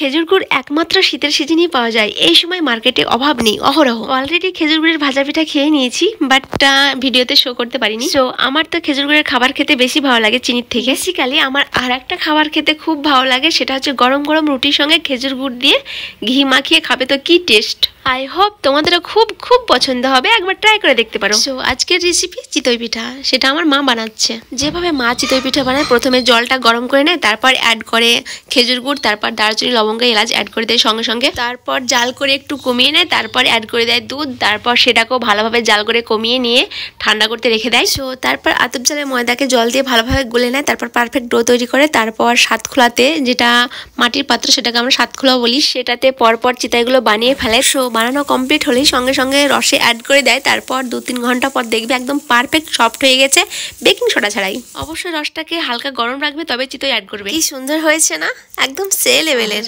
খেজুর গুড় একমাত্র শীতের সিজনেই পাওয়া যায়। এই সময় মার্কেটে অভাব নেই, অহরহ। অলরেডি খেজুর গুড়ের ভাজা পিঠা খেয়ে নিয়েছি, বাট ভিডিওতে শো করতে পারিনি। সো আমার তো খেজুর গুড়ের খাবার খেতে বেশি ভালো লাগে চিনির থেকে। বেসিক্যালি আমার আর একটা খাবার খেতে খুব ভালো লাগে, সেটা হচ্ছে গরম গরম রুটির সঙ্গে খেজুর গুড় দিয়ে ঘি মাখিয়ে খাবে তো কি টেস্ট। আই হোপ তোমাদেরও খুব খুব পছন্দ হবে, একবার ট্রাই করে দেখতে পারো। সো আজকের রেসিপি চিতই পিঠা, সেটা আমার মা বানাচ্ছে। যেভাবে মা চিতই পিঠা বানায়, প্রথমে জলটা গরম করে নেয়, তারপর অ্যাড করে খেজুর গুড়, তারপর দারচিনি লবঙ্গ এলাচ অ্যাড করে দেয় সঙ্গে সঙ্গে, তারপর জাল করে একটু কমিয়ে নেয়, তারপর অ্যাড করে দেয় দুধ, তারপর সেটাকেও ভালোভাবে জাল করে কমিয়ে নিয়ে ঠান্ডা করতে রেখে দেয়। সো তারপর আতপ চালের ময়দাকে জল দিয়ে ভালোভাবে গুলে নেয়, তারপর পারফেক্ট ডো তৈরি করে, তারপর সাতখোলাতে, যেটা মাটির পাত্র সেটাকে আমরা সাতখোলা বলি, সেটাতে পরপর চিতাইগুলো বানিয়ে ফেলে। সো বানানো কমপ্লিট হলেই সঙ্গে সঙ্গে রসে অ্যাড করে দেয়, তারপর 2-3 ঘন্টা পর দেখবে একদম পারফেক্ট সফট হয়ে গেছে, বেকিং সোডা ছাড়াই। অবশ্যই রসটাকে হালকা গরম রাখবে, তবে চিতই অ্যাড করবে। কি সুন্দর হয়েছে না, একদম সে লেভেলের।